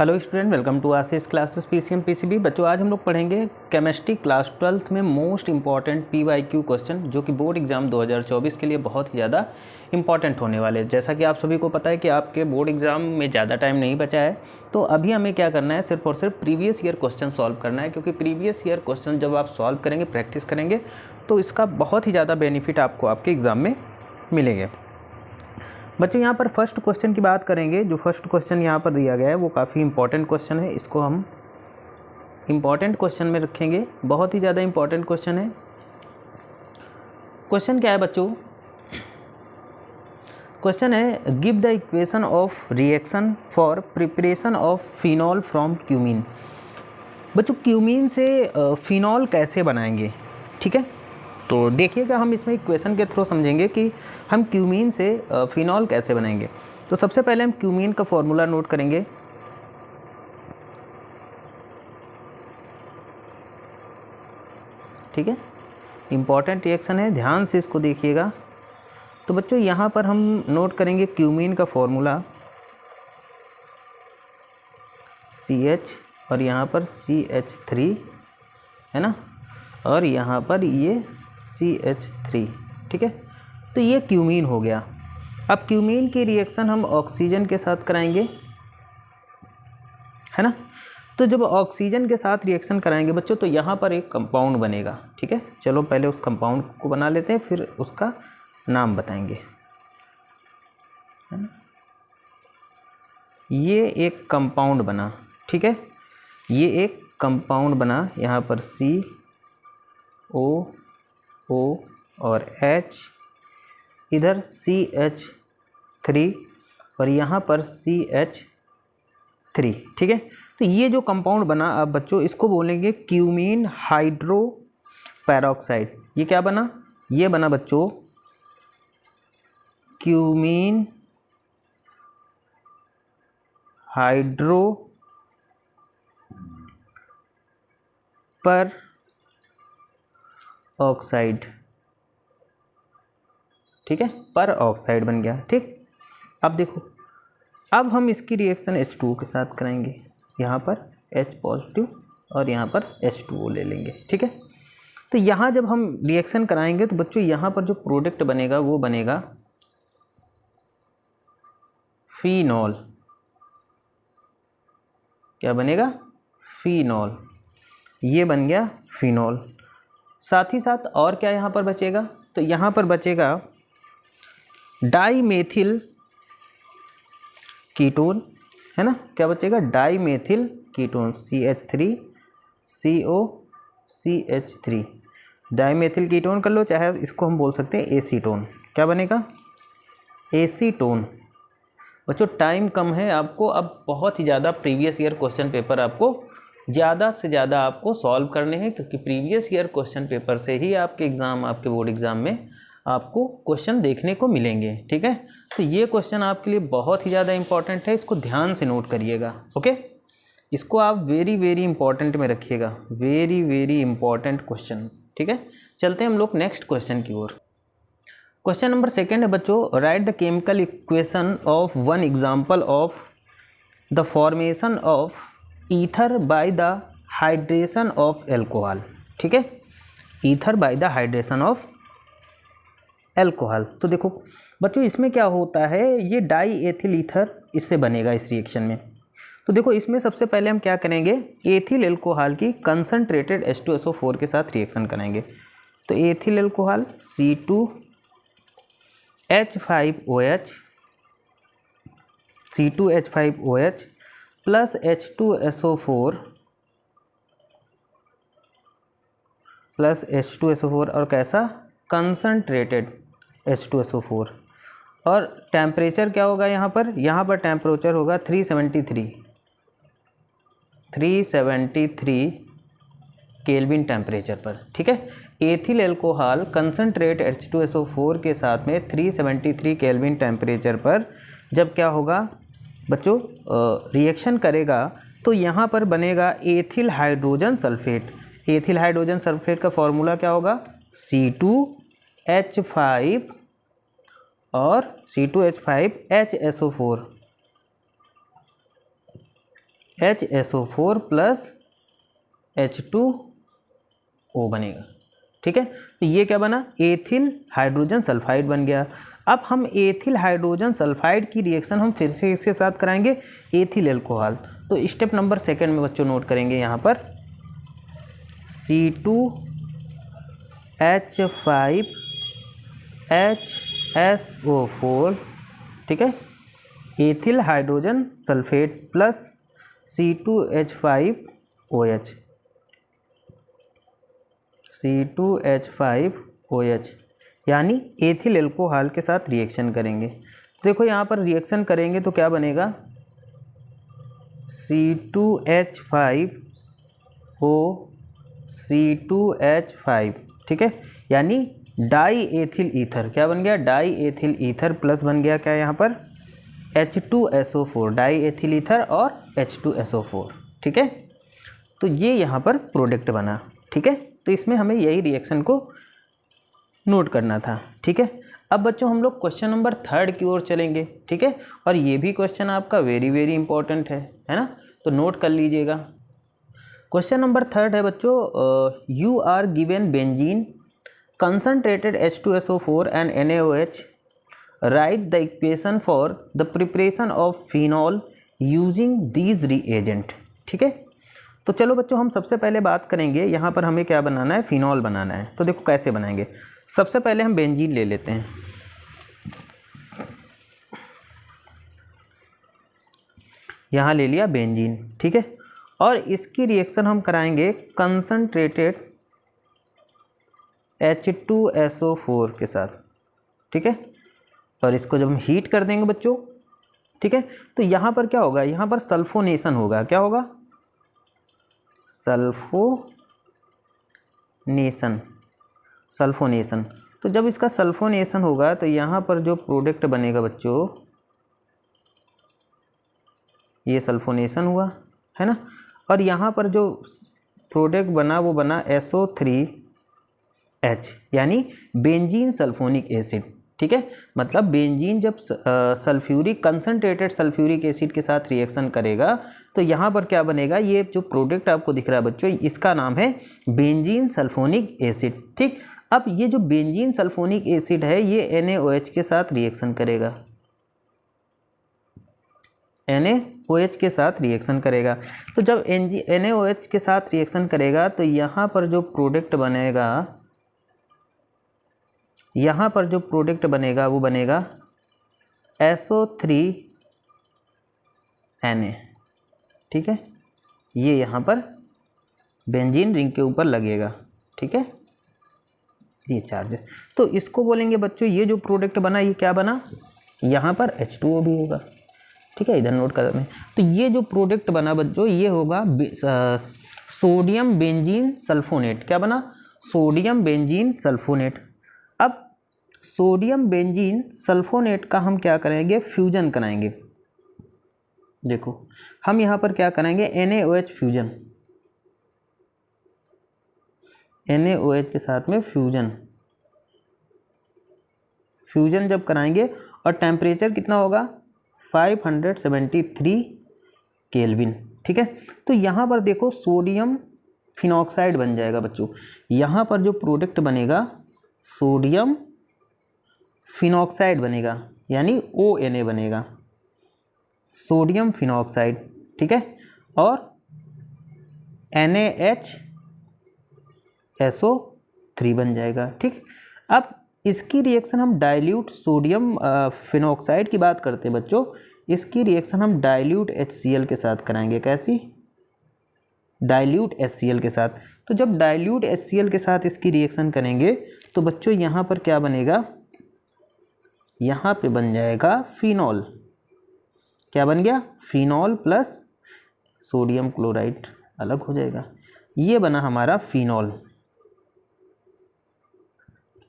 Hello student, welcome to Ashish classes PCM PCB. बच्चों, आज हम लोग पढ़ेंगे केमिस्ट्री क्लास 12th में मोस्ट इंपॉर्टेंट पीवाईक्यू क्वेश्चन, जो कि बोर्ड एग्जाम 2024 के लिए बहुत ही ज़्यादा इंपॉर्टेंट होने वाले हैं। जैसा कि आप सभी को पता है कि आपके बोर्ड एग्जाम में ज़्यादा टाइम नहीं बचा है, तो अभी हमें क्या करना है, सिर्फ और सिर्फ प्रीवियस ईयर क्वेश्चन सॉल्व करना है। क्योंकि प्रीवियस ईयर क्वेश्चन जब आप सॉल्व करेंगे, प्रैक्टिस करेंगे, तो इसका बहुत ही ज़्यादा बेनिफिट आपको आपके एग्ज़ाम में मिलेंगे। बच्चों, यहाँ पर फर्स्ट क्वेश्चन की बात करेंगे। जो फर्स्ट क्वेश्चन यहाँ पर दिया गया है वो काफ़ी इंपॉर्टेंट क्वेश्चन है। इसको हम इंपॉर्टेंट क्वेश्चन में रखेंगे, बहुत ही ज़्यादा इंपॉर्टेंट क्वेश्चन है। क्वेश्चन क्या है बच्चों? क्वेश्चन है, give the equation of reaction for preparation of phenol from cumene. बच्चों, क्यूमीन से फिनॉल कैसे बनाएंगे? ठीक है, तो देखिएगा, हम इसमें इक्वेशन के थ्रू समझेंगे कि हम क्यूमीन से फिनॉल कैसे बनाएंगे। तो सबसे पहले हम क्यूमीन का फॉर्मूला नोट करेंगे। ठीक है, इंपॉर्टेंट रिएक्शन है, ध्यान से इसको देखिएगा। तो बच्चों, यहाँ पर हम नोट करेंगे क्यूमीन का फॉर्मूला CH और यहाँ पर CH3 है ना, और यहाँ पर ये CH3। ठीक है, तो ये क्यूमीन हो गया। अब क्यूमीन की रिएक्शन हम ऑक्सीजन के साथ कराएंगे, है ना। तो जब ऑक्सीजन के साथ रिएक्शन कराएंगे बच्चों, तो यहाँ पर एक कंपाउंड बनेगा। ठीक है, चलो पहले उस कंपाउंड को बना लेते हैं, फिर उसका नाम बताएंगे, है ना। ये एक कंपाउंड बना, ठीक है, ये एक कंपाउंड बना। यहाँ पर COO और H, इधर CH3 और यहाँ पर CH3। ठीक है, तो ये जो कंपाउंड बना, अब बच्चों इसको बोलेंगे क्यूमीन हाइड्रो पैरोक्साइड। ये क्या बना? ये बना बच्चों क्यूमीन हाइड्रो पर ऑक्साइड। ठीक है, पर ऑक्साइड बन गया। ठीक, अब देखो, अब हम इसकी रिएक्शन H2O के साथ कराएंगे। यहाँ पर H पॉजिटिव और यहाँ पर H2O ले लेंगे। ठीक है, तो यहाँ जब हम रिएक्शन कराएंगे तो बच्चों यहाँ पर जो प्रोडक्ट बनेगा वो बनेगा फिनॉल। क्या बनेगा? फिनॉल। ये बन गया फिनॉल। साथ ही साथ और क्या यहाँ पर बचेगा? तो यहाँ पर बचेगा डाईमेथिल कीटोन, है ना। क्या बचेगा? Dimethyl ketone, CH3CO CH3। Dimethyl ketone कर लो, चाहे इसको हम बोल सकते हैं एसीटोन। क्या बनेगा? एसीटोन। बच्चों, टाइम कम है आपको, अब बहुत ही ज़्यादा प्रीवियस ईयर क्वेश्चन पेपर आपको ज़्यादा से ज़्यादा आपको सॉल्व करने हैं, क्योंकि प्रीवियस ईयर क्वेश्चन पेपर से ही आपके एग्ज़ाम, आपके बोर्ड एग्ज़ाम में आपको क्वेश्चन देखने को मिलेंगे। ठीक है, तो ये क्वेश्चन आपके लिए बहुत ही ज़्यादा इंपॉर्टेंट है, इसको ध्यान से नोट करिएगा। ओके, इसको आप वेरी वेरी इंपॉर्टेंट में रखिएगा, वेरी वेरी इंपॉर्टेंट क्वेश्चन। ठीक है, चलते हैं हम लोग नेक्स्ट क्वेश्चन की ओर। क्वेश्चन नंबर 2 है बच्चों, right the chemical equation of one example of the formation of ether by the hydration of alcohol. ठीक है, ether by the hydration of alcohol. तो देखो बच्चों, इसमें क्या होता है, ये डाई एथिल ईथर इससे बनेगा इस रिएक्शन में। तो देखो, इसमें सबसे पहले हम क्या करेंगे, एथिल एल्कोहल की कंसनट्रेटेड H2SO4 के साथ रिएक्शन कराएंगे। तो ethyl alcohol C2H5OH plus H2SO4 और कैसा? Concentrated H2SO4। और टेम्परेचर क्या होगा यहाँ पर? यहाँ पर टेम्परेचर होगा 373 केल्विन टेम्परेचर पर। ठीक है, एथिल एल्कोहल कंसनट्रेट H2SO4 के साथ में 373 केल्विन टेम्परेचर पर जब क्या होगा बच्चों, रिएक्शन करेगा, तो यहाँ पर बनेगा ethyl hydrogen sulphate. Ethyl hydrogen sulphate का फॉर्मूला क्या होगा? C2H5 और C2H5HSO4 HSO4 प्लस H2O बनेगा। ठीक है, तो ये क्या बना, एथिल हाइड्रोजन सल्फाइड बन गया। अब हम एथिल हाइड्रोजन सल्फाइड की रिएक्शन हम फिर से इसके साथ कराएंगे एथिल एल्कोहल। तो स्टेप नंबर सेकंड में बच्चों नोट करेंगे यहाँ पर C2H5HSO4, ठीक है, ethyl hydrogen sulphate plus C2H5OH, C2H5OH यानी एथिल एल्कोहल के साथ रिएक्शन करेंगे। तो देखो यहाँ पर रिएक्शन करेंगे तो क्या बनेगा, C2H5O C2H5, ठीक है, यानी डाई एथिल ईथर क्या बन गया, डाई एथिल ईथर प्लस बन गया क्या यहाँ पर H2SO4, डाई एथिल ईथर और H2SO4, ठीक है। तो ये यहाँ पर प्रोडक्ट बना। ठीक है, तो इसमें हमें यही रिएक्शन को नोट करना था। ठीक है, अब बच्चों हम लोग क्वेश्चन नंबर 3 की ओर चलेंगे। ठीक है, और ये भी क्वेश्चन आपका वेरी वेरी इंपॉर्टेंट है ना, तो नोट कर लीजिएगा। क्वेश्चन नंबर 3 है बच्चों, you are given benzene concentrated H2SO4 and NaOH, write the equation for the preparation of phenol using these reagent. ठीक है, तो चलो बच्चों हम सबसे पहले बात करेंगे यहाँ पर हमें क्या बनाना है, फिनॉल बनाना है। तो देखो कैसे बनाएंगे, सबसे पहले हम बेंजीन ले लेते हैं। यहाँ ले लिया बेंजीन, ठीक है, और इसकी रिएक्शन हम कराएंगे कंसनट्रेटेड H2SO4 के साथ। ठीक है, और इसको जब हम हीट कर देंगे बच्चों, ठीक है, तो यहाँ पर क्या होगा, यहाँ पर सल्फोनेशन होगा। क्या होगा, सल्फोनेशन। तो जब इसका सल्फोनेशन होगा तो यहाँ पर जो प्रोडक्ट बनेगा बच्चों, ये सल्फोनेशन हुआ है ना, और यहाँ पर जो प्रोडक्ट बना वो बना SO3H, यानी बेंजीन सल्फोनिक एसिड। ठीक है, मतलब बेंजीन जब सल्फ्यूरिक कंसनट्रेटेड सल्फ्यूरिक एसिड के साथ रिएक्शन करेगा तो यहाँ पर क्या बनेगा, ये जो प्रोडक्ट आपको दिख रहा है बच्चों, इसका नाम है बेंजीन सल्फोनिक एसिड। ठीक, अब ये जो बेंजीन सल्फोनिक एसिड है ये NaOH के साथ रिएक्शन करेगा, NaOH के साथ रिएक्शन करेगा। तो जब NaOH के साथ रिएक्शन करेगा तो यहाँ पर जो प्रोडक्ट बनेगा, यहाँ पर जो प्रोडक्ट बनेगा वो बनेगा SO3Na। ठीक है, ये यहाँ पर बेंजीन रिंग के ऊपर लगेगा। ठीक है, ये चार्ज है, तो इसको बोलेंगे बच्चों, ये जो प्रोडक्ट बना ये क्या बना, यहाँ पर H2O भी होगा। ठीक है, इधर नोट कर दें। तो ये जो प्रोडक्ट बना बच्चों ये होगा सोडियम बेंजीन सल्फोनेट। क्या बना, सोडियम बेंजीन सल्फोनेट। अब सोडियम बेंजीन सल्फोनेट का हम क्या करेंगे, फ्यूजन कराएंगे। देखो हम यहाँ पर क्या करेंगे, NaOH फ्यूजन, NaOH के साथ में फ्यूजन जब कराएंगे और टेम्परेचर कितना होगा 573 केल्विन। ठीक है, तो यहाँ पर देखो सोडियम फिनॉक्साइड बन जाएगा बच्चों। यहाँ पर जो प्रोडक्ट बनेगा सोडियम फिनॉक्साइड बनेगा, यानी ONA बनेगा, सोडियम फिनॉक्साइड। ठीक है, और NaHSO3 बन जाएगा। ठीक, अब इसकी रिएक्शन हम डाइल्यूट सोडियम फिनॉक्साइड की बात करते हैं बच्चों, इसकी रिएक्शन हम डाइल्यूट HCl के साथ कराएंगे। कैसी, डाइल्यूट HCl के साथ। तो जब डाइल्यूट HCl के साथ इसकी रिएक्शन करेंगे तो बच्चों यहाँ पर क्या बनेगा, यहाँ पे बन जाएगा फिनॉल। क्या बन गया, फिनॉल प्लस सोडियम क्लोराइड अलग हो जाएगा, ये बना हमारा फिनॉल।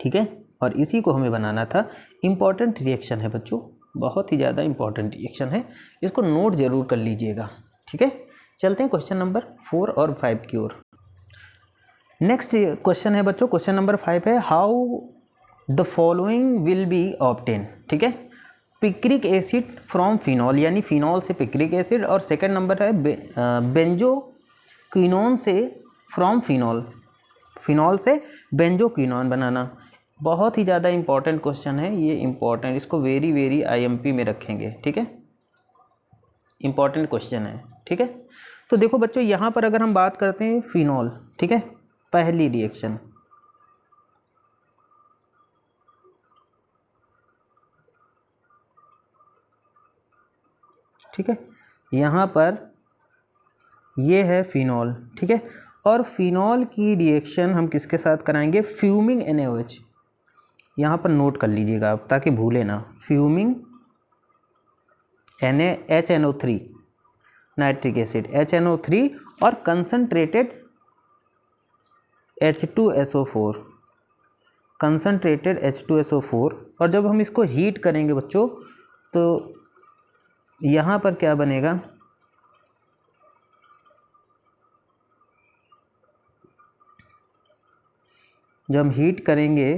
ठीक है, और इसी को हमें बनाना था। इम्पॉर्टेंट रिएक्शन है बच्चों, बहुत ही ज़्यादा इम्पॉर्टेंट रिएक्शन है, इसको नोट जरूर कर लीजिएगा। ठीक है, चलते हैं क्वेश्चन नंबर 4 और 5 की ओर। नेक्स्ट क्वेश्चन है बच्चों, क्वेश्चन नंबर 5 है, how the following will be obtain. ठीक है, पिक्रिक एसिड फ्रॉम फिनॉल, यानी फिनॉल से पिक्रिक एसिड, और सेकंड नंबर है बेंजोक्विनोन से फ्रॉम फिनॉल, फिनॉल से बेंजोक्विनोन बनाना। बहुत ही ज़्यादा इंपॉर्टेंट क्वेश्चन है ये, इंपॉर्टेंट, इसको वेरी वेरी आईएमपी में रखेंगे, ठीक है, इंपॉर्टेंट क्वेश्चन है, ठीक है। तो देखो बच्चों यहाँ पर अगर हम बात करते हैं फिनॉल, ठीक है, पहली रिएक्शन, ठीक है, यहाँ पर ये है फिनॉल, ठीक है, और फिनॉल की रिएक्शन हम किसके साथ कराएंगे, फ्यूमिंग NaOH, यहाँ पर नोट कर लीजिएगा आप ताकि भूले ना, fuming HNO3 nitric acid HNO3 और कंसनट्रेटेड H2SO4, कंसनट्रेटेड H2SO4, और जब हम इसको हीट करेंगे बच्चों तो यहाँ पर क्या बनेगा, जब हम हीट करेंगे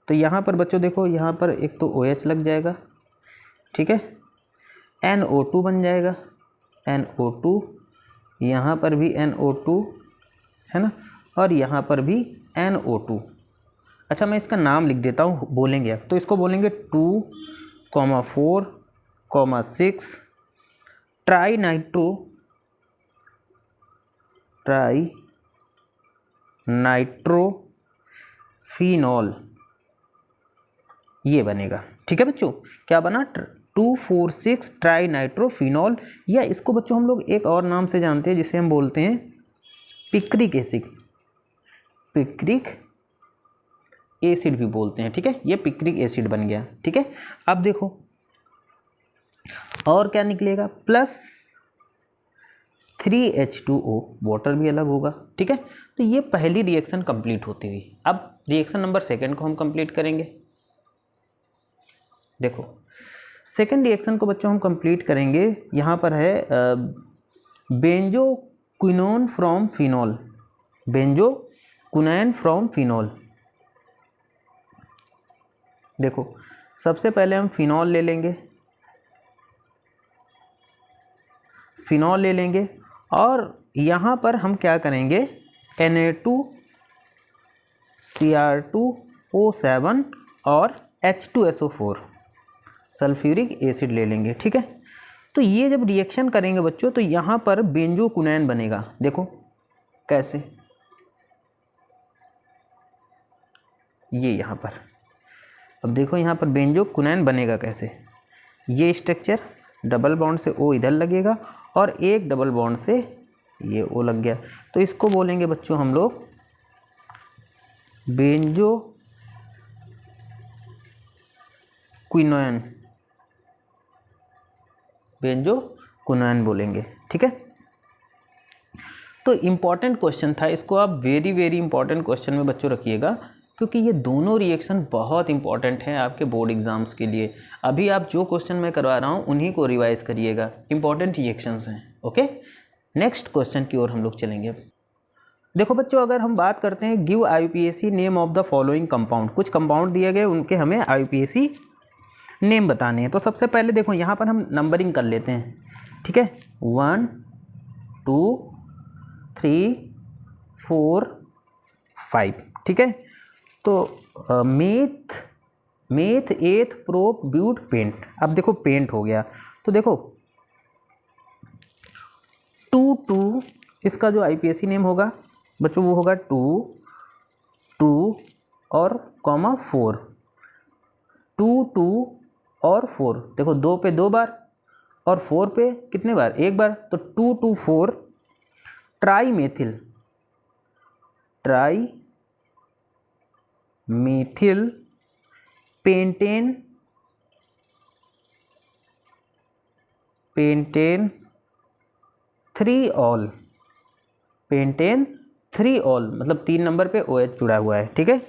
तो यहाँ पर बच्चों देखो, यहाँ पर एक तो OH लग जाएगा, ठीक है, NO2 बन जाएगा, NO2, यहाँ पर भी NO2 है ना, और यहाँ पर भी NO2। अच्छा मैं इसका नाम लिख देता हूँ, बोलेंगे तो इसको बोलेंगे 2,4,6 ट्राई नाइट्रोफिनॉल, ये बनेगा, ठीक है बच्चों। क्या बना, 2,4,6 ट्राई नाइट्रोफिनॉल, या इसको बच्चों हम लोग एक और नाम से जानते हैं जिसे हम बोलते हैं पिक्रिक एसिड, पिक्रिक एसिड भी बोलते हैं, ठीक है, ये पिक्रिक एसिड बन गया, ठीक है। अब देखो और क्या निकलेगा, प्लस 3H2O, वाटर भी अलग होगा, ठीक है। तो ये पहली रिएक्शन कंप्लीट होती हुई। अब रिएक्शन नंबर सेकंड को हम कंप्लीट करेंगे। देखो सेकंड रिएक्शन को बच्चों हम कंप्लीट करेंगे, यहाँ पर है benzoquinone from phenol, benzoquinone from phenol. देखो सबसे पहले हम फिनॉल ले लेंगे, फिनॉल ले लेंगे, और यहाँ पर हम क्या करेंगे, Na2Cr2O7 और H2SO4 सल्फ्यूरिक एसिड ले लेंगे, ठीक है। तो ये जब रिएक्शन करेंगे बच्चों तो यहाँ पर बेंजोक्विनोन बनेगा, देखो कैसे, ये यहाँ पर, अब देखो यहाँ पर बेंजोक्विनोन बनेगा कैसे, ये स्ट्रक्चर, डबल बॉन्ड से O इधर लगेगा और एक डबल बॉन्ड से ये O लग गया, तो इसको बोलेंगे बच्चों हम लोग बेंजोक्विनोन, बेंजोक्विनोन बोलेंगे, ठीक है। तो इम्पॉर्टेंट क्वेश्चन था, इसको आप वेरी वेरी इंपॉर्टेंट क्वेश्चन में बच्चों रखिएगा, क्योंकि ये दोनों रिएक्शन बहुत इंपॉर्टेंट हैं आपके बोर्ड एग्जाम्स के लिए। अभी आप जो क्वेश्चन मैं करवा रहा हूँ उन्हीं को रिवाइज करिएगा, इंपॉर्टेंट रिएक्शंस हैं, ओके। नेक्स्ट क्वेश्चन की ओर हम लोग चलेंगे। देखो बच्चों अगर हम बात करते हैं give IUPAC name of the following compound, कुछ कंपाउंड दिए गए उनके हमें IUPAC नेम बताने हैं। तो सबसे पहले देखो यहाँ पर हम नंबरिंग कर लेते हैं, ठीक है, 1 2 3 4 5, ठीक है। तो मेथ एथ प्रोप ब्यूट पेंट, अब देखो पेंट हो गया, तो देखो 2 इसका जो IUPAC नेम होगा बच्चों वो होगा 2 और कॉमा 4, 2 और 4, देखो 2 पे 2 बार और 4 पे कितने बार, एक बार, तो 2 2 4 try methyl pentane 3 all, pentane 3 all, मतलब 3 नंबर पे OH जुड़ा हुआ है, ठीक है,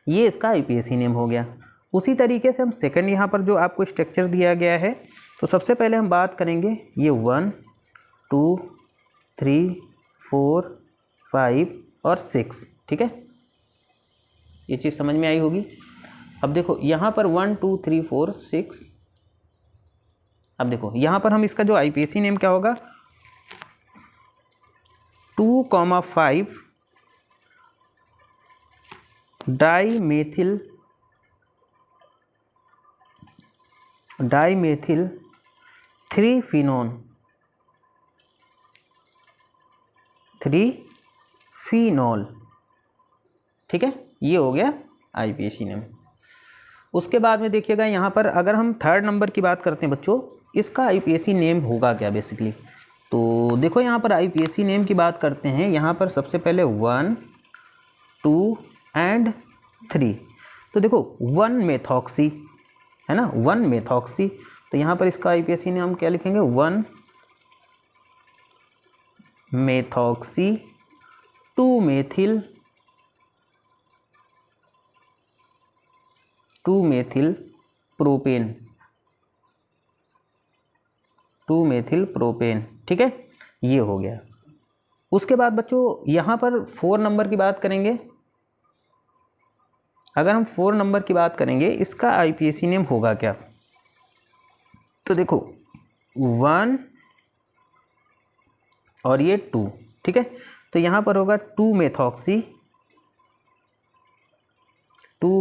ये इसका IUPAC नेम हो गया। उसी तरीके से हम सेकंड यहाँ पर जो आपको स्ट्रक्चर दिया गया है, तो सबसे पहले हम बात करेंगे ये 1 2 3 4 5 और 6, ठीक है, ये चीज़ समझ में आई होगी। अब देखो यहाँ पर 1 2 3 4 6, अब देखो यहाँ पर हम इसका जो आईपीएसी नेम क्या होगा, 2,5 डाईमेथिल 3-फिनॉल, ठीक है, ये हो गया आईपीएसी नेम। उसके बाद में देखिएगा यहाँ पर अगर हम थर्ड नंबर की बात करते हैं बच्चों, इसका आईपीएसी नेम होगा क्या बेसिकली। तो देखो यहाँ पर आईपीएसी नेम की बात करते हैं, यहाँ पर सबसे पहले 1 2 एंड 3, तो देखो 1 मेथॉक्सी है ना, 1 मेथॉक्सी, तो यहाँ पर इसका आईपीएसी नेम हम क्या लिखेंगे, 1 मेथॉक्सी 2 मेथिल प्रोपेन, ठीक है, ये हो गया। उसके बाद बच्चों यहाँ पर 4 नंबर की बात करेंगे, अगर हम 4 नंबर की बात करेंगे इसका आईपीएसी नेम होगा क्या, तो देखो 1 और ये 2, ठीक है, तो यहाँ पर होगा 2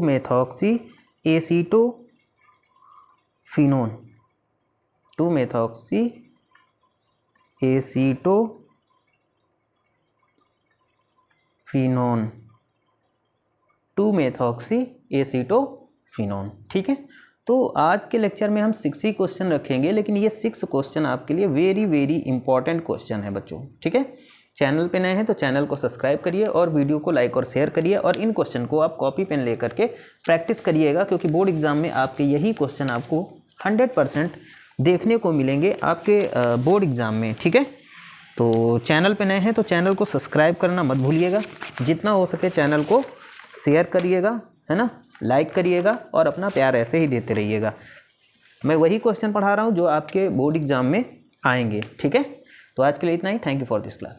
methoxy acetophenone, 2 methoxy acetophenone, 2 methoxy acetophenone, ठीक है। तो आज के लेक्चर में हम 6 ही क्वेश्चन रखेंगे, लेकिन ये 6 क्वेश्चन आपके लिए वेरी इंपॉर्टेंट क्वेश्चन है बच्चों, ठीक है। चैनल पे नए हैं तो चैनल को सब्सक्राइब करिए और वीडियो को लाइक और शेयर करिए, और इन क्वेश्चन को आप कॉपी पेन लेकर के प्रैक्टिस करिएगा, क्योंकि बोर्ड एग्जाम में आपके यही क्वेश्चन आपको 100% देखने को मिलेंगे आपके बोर्ड एग्ज़ाम में, ठीक है। तो चैनल पे नए हैं तो चैनल को सब्सक्राइब करना मत भूलिएगा, जितना हो सके चैनल को शेयर करिएगा, है ना, लाइक करिएगा, और अपना प्यार ऐसे ही देते रहिएगा। मैं वही क्वेश्चन पढ़ा रहा हूँ जो आपके बोर्ड एग्जाम में आएंगे, ठीक है। तो आज के लिए इतना ही, thank you for this class.